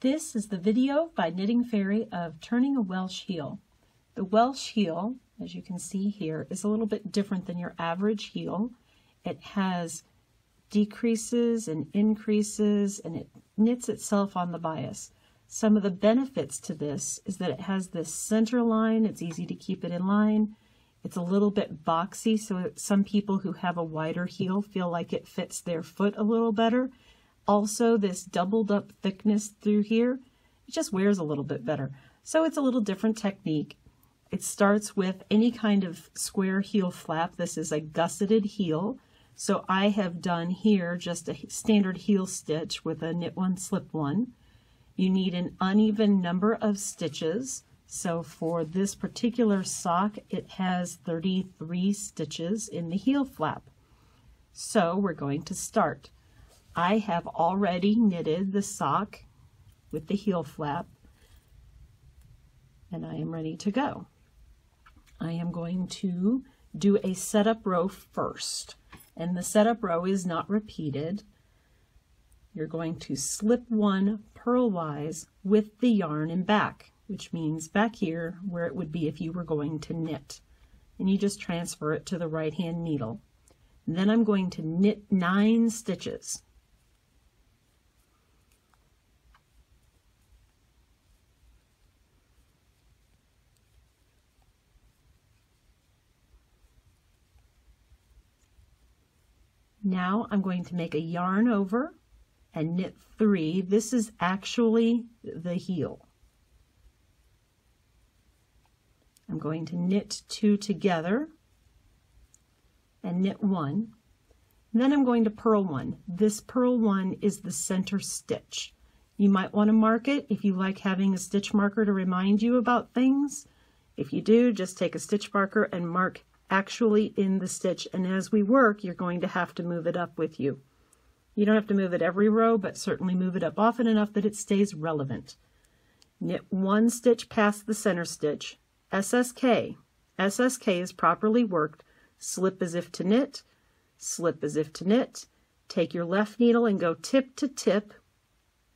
This is the video by Knitting Fairy of turning a Welsh heel. The Welsh heel, as you can see here, is a little bit different than your average heel. It has decreases and increases, and it knits itself on the bias. Some of the benefits to this is that it has this center line. It's easy to keep it in line. It's a little bit boxy, so some people who have a wider heel feel like it fits their foot a little better. Also, this doubled up thickness through here, it just wears a little bit better. So it's a little different technique. It starts with any kind of square heel flap. This is a gusseted heel. So I have done here just a standard heel stitch with a knit one, slip one. You need an uneven number of stitches. So for this particular sock, it has 33 stitches in the heel flap. So we're going to start. I have already knitted the sock with the heel flap, and I am ready to go. I am going to do a setup row first, and the setup row is not repeated. You're going to slip one purlwise with the yarn in back, which means back here where it would be if you were going to knit, and you just transfer it to the right hand needle. And then I'm going to knit 9 stitches. Now I'm going to make a yarn over and knit 3. This is actually the heel. I'm going to knit 2 together and knit 1. And then I'm going to purl 1. This purl 1 is the center stitch. You might want to mark it if you like having a stitch marker to remind you about things. If you do, just take a stitch marker and mark actually in the stitch, and as we work you're going to have to move it up with you. You don't have to move it every row, but certainly move it up often enough that it stays relevant. Knit 1 stitch past the center stitch. SSK. SSK is properly worked. Slip as if to knit, slip as if to knit. Take your left needle and go tip to tip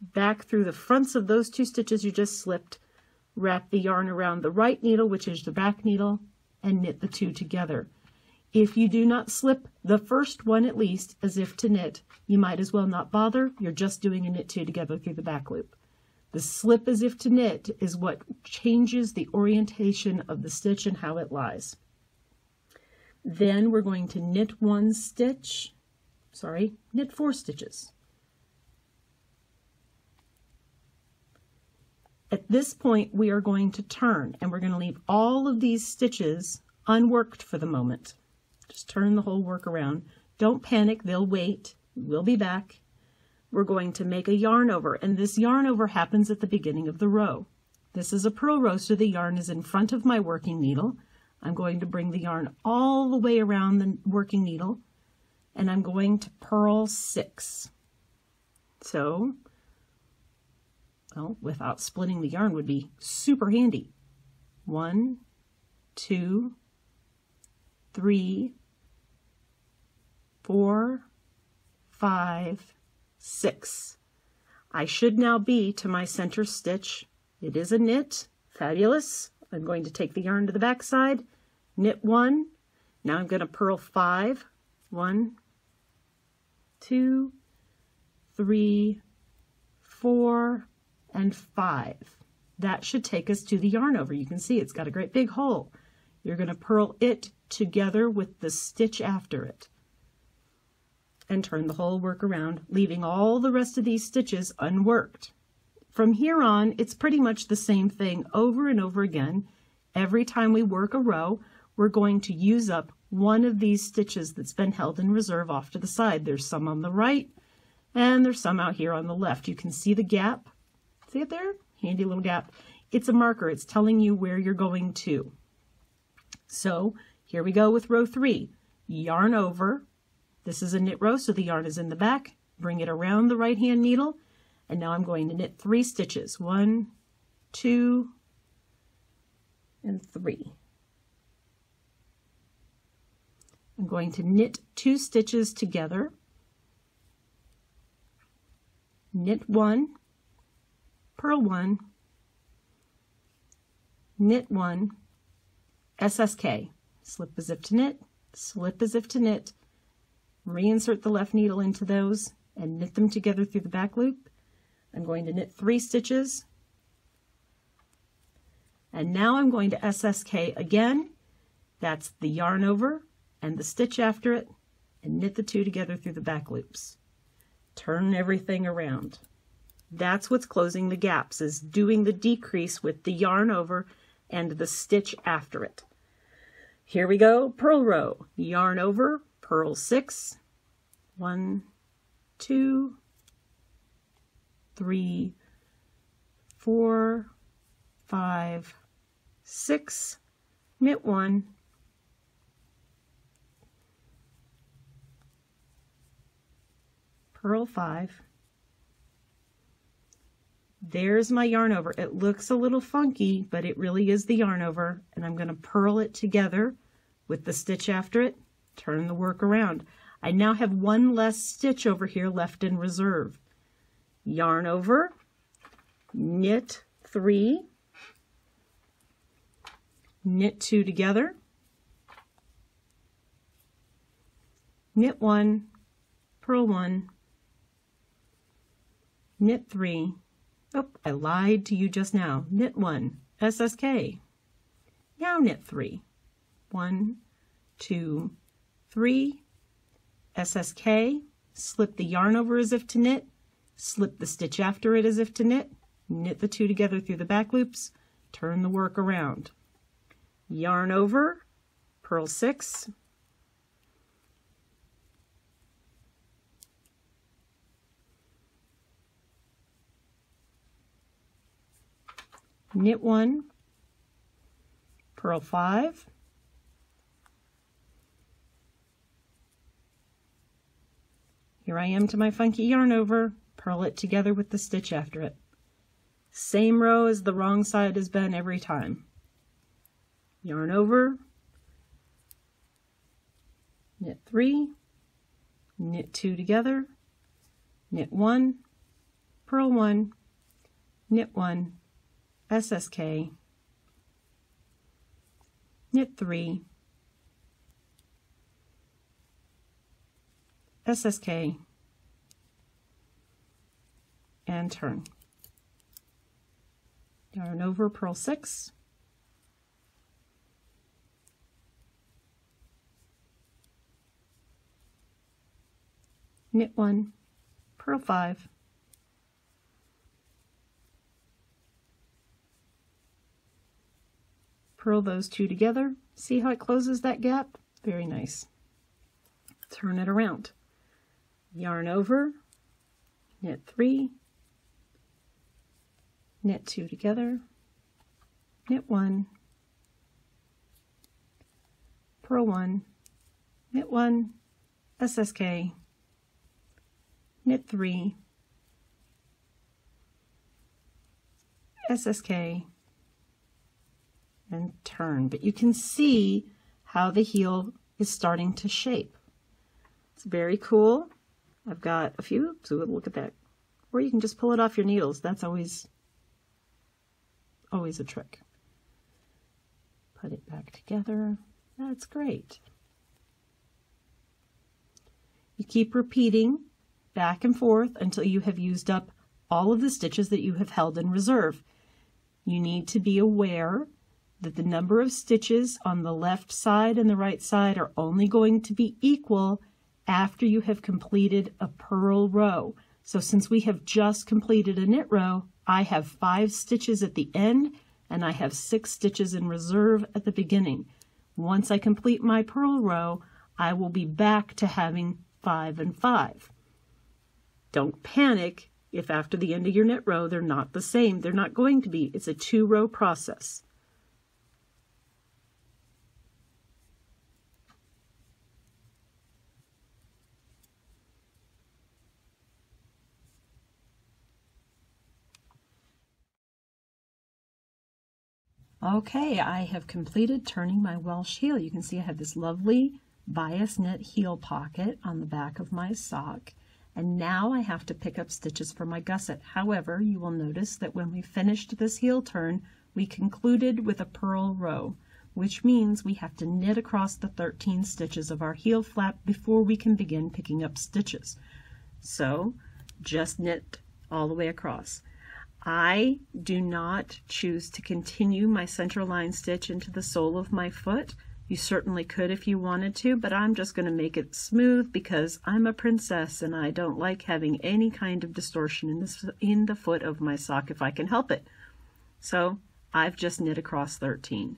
back through the fronts of those 2 stitches you just slipped. Wrap the yarn around the right needle, which is the back needle, and knit the 2 together. If you do not slip the first one at least as if to knit, you might as well not bother. You're just doing a knit 2 together through the back loop. The slip as if to knit is what changes the orientation of the stitch and how it lies. Then we're going to knit 4 stitches. At this point, we are going to turn, and we're going to leave all of these stitches unworked for the moment. Just turn the whole work around. Don't panic, they'll wait. We'll be back. We're going to make a yarn over, and this yarn over happens at the beginning of the row. This is a purl row, so the yarn is in front of my working needle. I'm going to bring the yarn all the way around the working needle, and I'm going to purl 6. So, well, without splitting the yarn would be super handy. 1, 2, 3, 4, 5, 6. I should now be to my center stitch. It is a knit. Fabulous. I'm going to take the yarn to the back side, knit 1. Now I'm going to purl 5. 1, 2, 3, 4, and 5. That should take us to the yarn over. You can see it's got a great big hole. You're going to purl it together with the stitch after it and turn the whole work around, leaving all the rest of these stitches unworked. From here on, it's pretty much the same thing over and over again. Every time we work a row, we're going to use up one of these stitches that's been held in reserve off to the side. There's some on the right, and there's some out here on the left. You can see the gap. See it there? Handy little gap. It's a marker. It's telling you where you're going to. So here we go with row 3. Yarn over. This is a knit row, so the yarn is in the back. Bring it around the right hand needle, and now I'm going to knit 3 stitches. 1, 2, and 3. I'm going to knit 2 stitches together, knit 1, purl 1, knit 1, SSK, slip as if to knit, slip as if to knit, reinsert the left needle into those and knit them together through the back loop. I'm going to knit 3 stitches, and now I'm going to SSK again. That's the yarn over and the stitch after it, and knit the 2 together through the back loops. Turn everything around. That's what's closing the gaps, is doing the decrease with the yarn over and the stitch after it. Here we go, purl row, yarn over, purl 6, 1, 2, 3, 4, 5, 6, knit 1, purl 5. There's my yarn over. It looks a little funky, but it really is the yarn over, and I'm going to purl it together with the stitch after it, turn the work around. I now have 1 less stitch over here left in reserve. Yarn over, knit 3, knit 2 together, knit 1, purl 1, knit 3, oh, I lied to you just now, knit 1, SSK, now knit 3, 1, 2, 3, SSK, slip the yarn over as if to knit, slip the stitch after it as if to knit the 2 together through the back loops, turn the work around. Yarn over, purl 6, knit 1, purl 5, here I am to my funky yarn over, purl it together with the stitch after it. Same row as the wrong side has been every time. Yarn over, knit 3, knit 2 together, knit 1, purl 1, knit 1, SSK, knit 3, SSK, and turn. Yarn over, purl 6, knit 1, purl 5, purl those 2 together. See how it closes that gap? Very nice. Turn it around. Yarn over, knit 3, knit 2 together, knit 1, purl 1, knit 1, SSK, knit 3, SSK, and turn. But you can see how the heel is starting to shape. It's very cool. I've got a few, so look at that. Or you can just pull it off your needles. That's always a trick. Put it back together. That's great. You keep repeating back and forth until you have used up all of the stitches that you have held in reserve. You need to be aware that the number of stitches on the left side and the right side are only going to be equal after you have completed a purl row. So since we have just completed a knit row, I have 5 stitches at the end and I have 6 stitches in reserve at the beginning. Once I complete my purl row, I will be back to having 5 and 5. Don't panic if after the end of your knit row they're not the same. They're not going to be. It's a 2-row process. Okay, I have completed turning my Welsh heel. You can see I have this lovely bias knit heel pocket on the back of my sock, And now I have to pick up stitches for my gusset. However, you will notice that when we finished this heel turn, we concluded with a purl row, which means we have to knit across the 13 stitches of our heel flap before we can begin picking up stitches. So just knit all the way across. I do not choose to continue my center line stitch into the sole of my foot. You certainly could if you wanted to, but I'm just going to make it smooth because I'm a princess and I don't like having any kind of distortion in the foot of my sock if I can help it. So I've just knit across 13.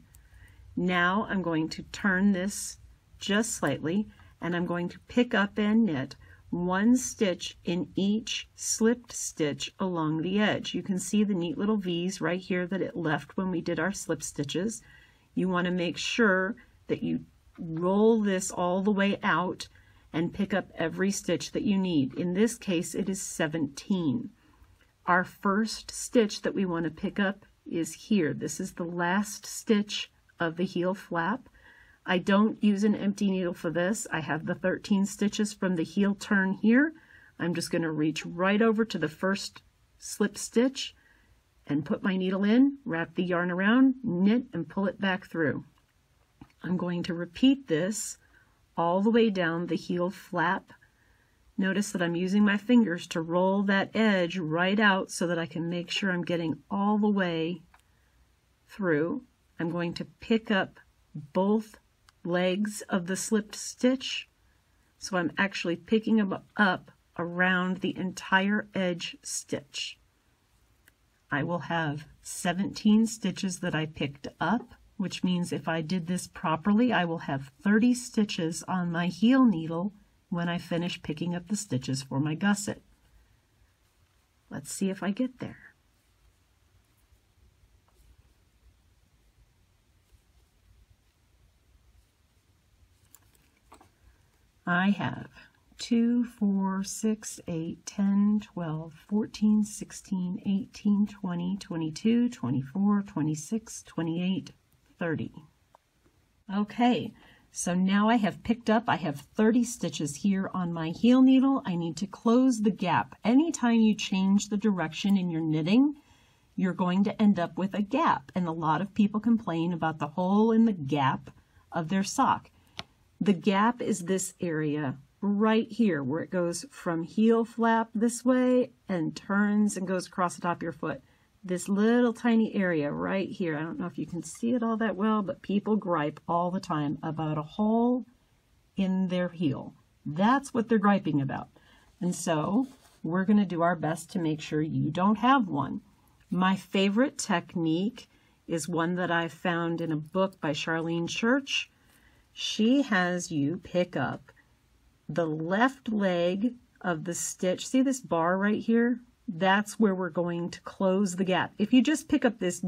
Now I'm going to turn this just slightly and I'm going to pick up and knit one stitch in each slipped stitch along the edge. You can see the neat little V's right here that it left when we did our slip stitches. You want to make sure that you roll this all the way out and pick up every stitch that you need. In this case, it is 17. Our first stitch that we want to pick up is here. This is the last stitch of the heel flap. I don't use an empty needle for this. I have the 13 stitches from the heel turn here. I'm just going to reach right over to the first slip stitch and put my needle in, wrap the yarn around, knit, and pull it back through. I'm going to repeat this all the way down the heel flap. Notice that I'm using my fingers to roll that edge right out so that I can make sure I'm getting all the way through. I'm going to pick up both legs of the slipped stitch, so I'm actually picking them up around the entire edge stitch. I will have 17 stitches that I picked up, which means if I did this properly, I will have 30 stitches on my heel needle when I finish picking up the stitches for my gusset. Let's see if I get there. I have 2, 4, 6, 8, 10, 12, 14, 16, 18, 20, 22, 24, 26, 28, 30. Okay, so now I have picked up, I have 30 stitches here on my heel needle. I need to close the gap. Anytime you change the direction in your knitting, you're going to end up with a gap. And a lot of people complain about the hole in the gap of their sock. The gap is this area right here where it goes from heel flap this way and turns and goes across the top of your foot. This little tiny area right here. I don't know if you can see it all that well, but people gripe all the time about a hole in their heel. That's what they're griping about. And so we're going to do our best to make sure you don't have one. My favorite technique is one that I found in a book by Charlene Church. She has you pick up the left leg of the stitch. See this bar right here? That's where we're going to close the gap. If you just pick up this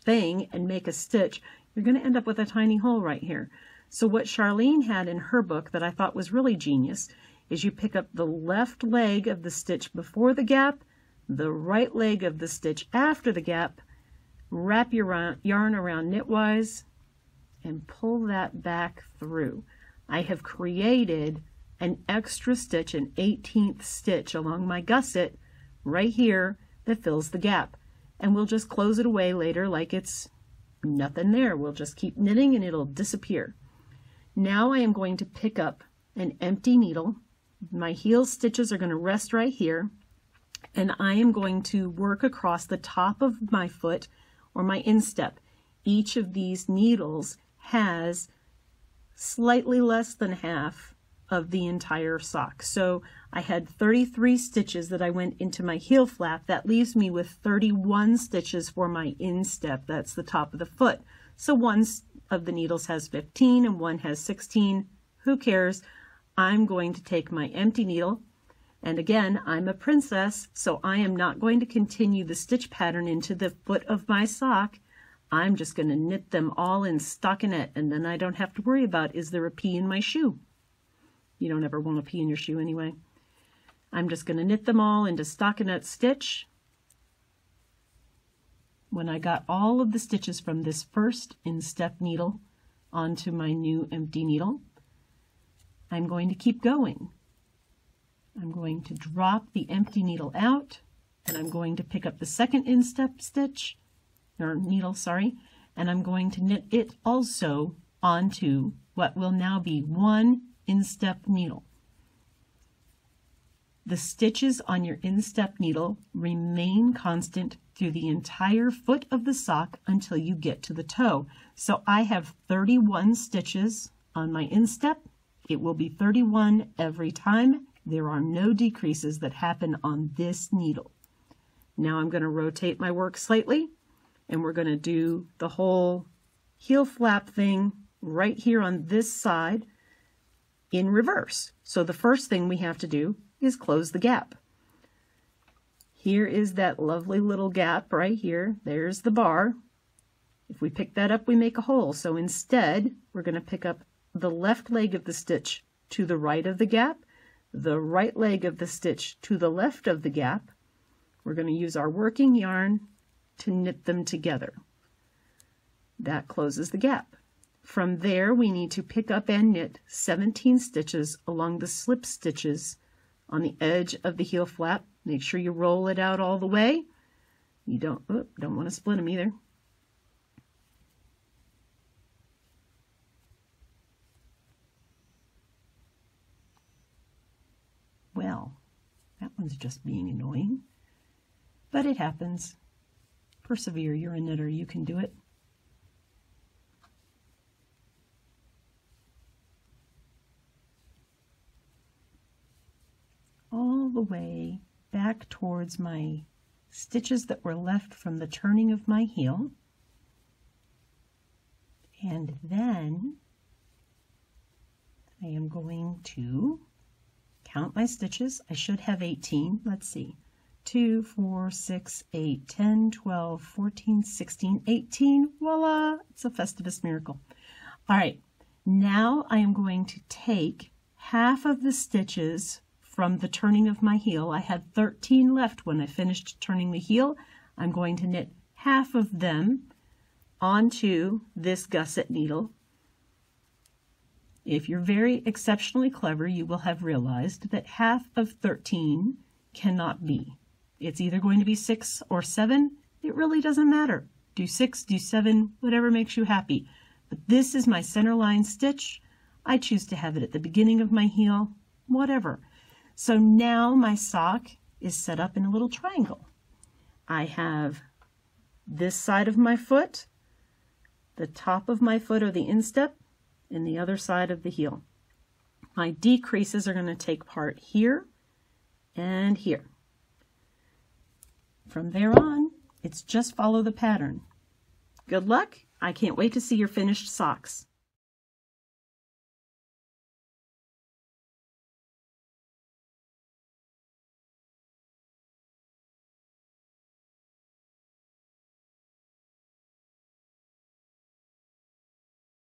thing and make a stitch, you're going to end up with a tiny hole right here. So what Charlene had in her book that I thought was really genius is you pick up the left leg of the stitch before the gap, the right leg of the stitch after the gap, wrap your yarn around knitwise, and pull that back through. I have created an extra stitch, an 18th stitch along my gusset right here that fills the gap. And we'll just close it away later like it's nothing there. We'll just keep knitting and it'll disappear. Now I am going to pick up an empty needle. My heel stitches are going to rest right here. And I am going to work across the top of my foot or my instep. Each of these needles has slightly less than half of the entire sock. So I had 33 stitches that I went into my heel flap. That leaves me with 31 stitches for my instep. That's the top of the foot. So one of the needles has 15 and one has 16. Who cares? I'm going to take my empty needle. And again, I'm a princess, so I am not going to continue the stitch pattern into the foot of my sock. I'm just going to knit them all in stockinette, and then I don't have to worry about, is there a pea in my shoe? You don't ever want a pea in your shoe anyway. I'm just going to knit them all into stockinette stitch. When I got all of the stitches from this first instep needle onto my new empty needle, I'm going to keep going. I'm going to drop the empty needle out, and I'm going to pick up the second instep stitch, or needle, sorry, and I'm going to knit it also onto what will now be one instep needle. The stitches on your instep needle remain constant through the entire foot of the sock until you get to the toe. So I have 31 stitches on my instep. It will be 31 every time. There are no decreases that happen on this needle. Now I'm going to rotate my work slightly, and we're going to do the whole heel flap thing right here on this side in reverse. So the first thing we have to do is close the gap. Here is that lovely little gap right here. There's the bar. If we pick that up, we make a hole. So instead, we're going to pick up the left leg of the stitch to the right of the gap, the right leg of the stitch to the left of the gap. We're going to use our working yarn to knit them together. That closes the gap. From there, we need to pick up and knit 17 stitches along the slip stitches on the edge of the heel flap. Make sure you roll it out all the way. You don't want to split them either. Well, that one's just being annoying, but it happens. Persevere, you're a knitter, you can do it. All the way back towards my stitches that were left from the turning of my heel. And then I am going to count my stitches. I should have 18. Let's see. 2, 4, 6, 8, 10, 12, 14, 16, 18. Voila! It's a Festivus miracle. All right. Now I am going to take half of the stitches from the turning of my heel. I had 13 left when I finished turning the heel. I'm going to knit half of them onto this gusset needle. If you're very exceptionally clever, you will have realized that half of 13 cannot be. It's either going to be 6 or 7. It really doesn't matter. Do 6, do 7, whatever makes you happy. But this is my center line stitch. I choose to have it at the beginning of my heel, whatever. So now my sock is set up in a little triangle. I have this side of my foot, the top of my foot or the instep, and the other side of the heel. My decreases are going to take part here and here. From there on, it's just follow the pattern. Good luck. I can't wait to see your finished socks.